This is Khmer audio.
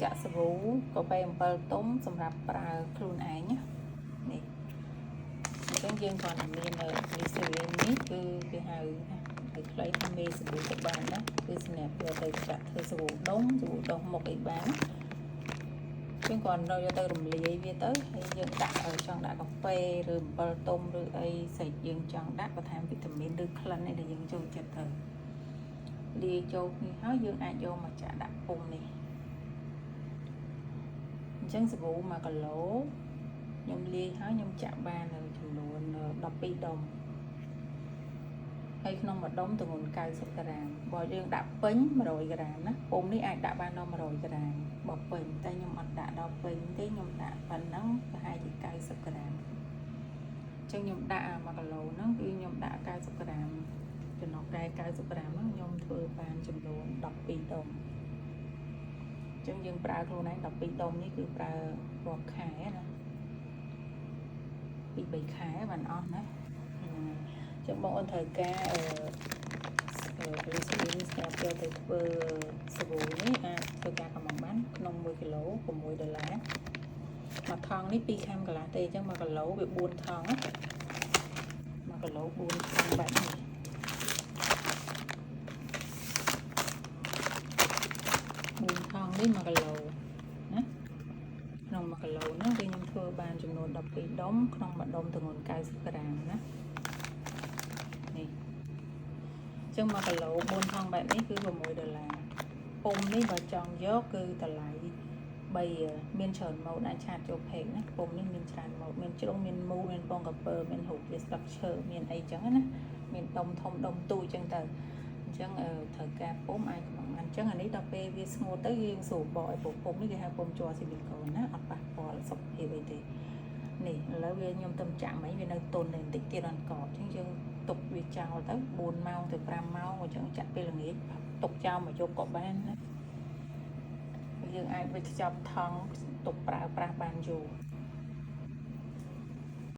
ចាក់សាប៊ូក៏បីអំបិលទុំសម្រាប់ប្រើខ្លួនឯងណានេះអញ្ចឹងយើងគ្រាន់តែមានលីសេរីននេះគឺគេហៅខ្លីថាមេសាប៊ូក៏បានណាគឺសម្រាប់យកទៅចាក់ធ្វើសាប៊ូដុំមុខអីបានជាងគ្រាន់តែយកទៅរំលាយវាទៅហើយយើងដាក់ចង់ដាក់កាហ្វេឬអំបិលទុំឬអីស្រេចយើងចង់ដាក់បន្ថែមវីតាមីនឬក្លិនអីដែលយើងចូលចិត្តទៅលាយចូលនេះហើយយើងអាចយកមកចាក់ដាក់ពុំនេះអញ្ចឹងសាប៊ូ1គីឡូខ្ញុំលាយហើយខ្ញុំចាក់បាននៅចំនួន12ដុំហើយក្នុងមួយដុំទម្ងន់90ក្រាមបើយើងដាក់ពេញ100ក្រាមណាពុំនេះអាចដាក់បានដល់100ក្រាមបើពេញតែខ្ញុំអត់ដាក់ដល់ពេញទេខ្ញុំដាក់ប៉ុណ្ណឹងប្រហែលជា90ក្រាមអញ្ចឹងខ្ញុំដាក់1គីឡូហ្នឹងគឺខ្ញុំដាក់90ក្រាមចំណុចតែ90ក្រាមហ្នឹងខ្ញុំធ្វើបានចំនួន12ដុំអញ្ចឹងយើងប្រើខ្លួនឯង12ដុំនេះគឺប្រើរាប់ខែណា2-3ខែបានអស់ណាចឹងបងអូនត្រូវការលីស៊ីលីនស្រាប់យកទៅធ្វើសាប៊ូនេះអាចធ្វើការកំងបានក្នុង1គីឡូ$6មួយថង់នេះ2ខាំកន្លះទេអញ្ចឹង1គីឡូវា4ថង់1គីឡូ4ថង់បែបនេះ4ថង់នេះ1គីឡូណាក្នុង1គីឡូហ្នឹងគឺខ្ញុំធ្វើបានចំនួន12ដុំក្នុងមួយដុំទម្ងន់90ក្រាមណានេះចឹង1គីឡូ4ថង់បែបនេះគឺ$6ពុំនេះបើចង់យកគឺតម្លៃ3មានច្រើនម៉ូតអាចឆាតចូលពេកណាពុំនេះមានច្រើនម៉ូតមានជ្រុងមានមូលមានពងកាពើមានរូបវាស្លឹកឈើមានអីចឹងណាមានដុំធំដុំទូចចឹងទៅអញ្ចឹងត្រូវការពុំអាចក្នុងអញ្ចឹងអានេះដល់ពេលវាស្ងួតទៅយើងស្រួលបកឲ្យពុំនេះគេហៅពុំជ័រស៊ីលីកូនណាអត់ប៉ះពាល់សុខភាពអីទេនេះឥឡូវវាខ្ញុំទៅចាក់មិញវានៅទន់បន្តិចទៀតអត់កប់អញ្ចឹងយើងទុកវាចោលទៅ4ម៉ោងទៅ5ម៉ោងអញ្ចឹងចាក់ពេលល្ងាចទុកចោលមកយកក៏បានណាយើងអាចវាខ្ចប់ថង់ទុកប្រើប្រាស់បានយូរ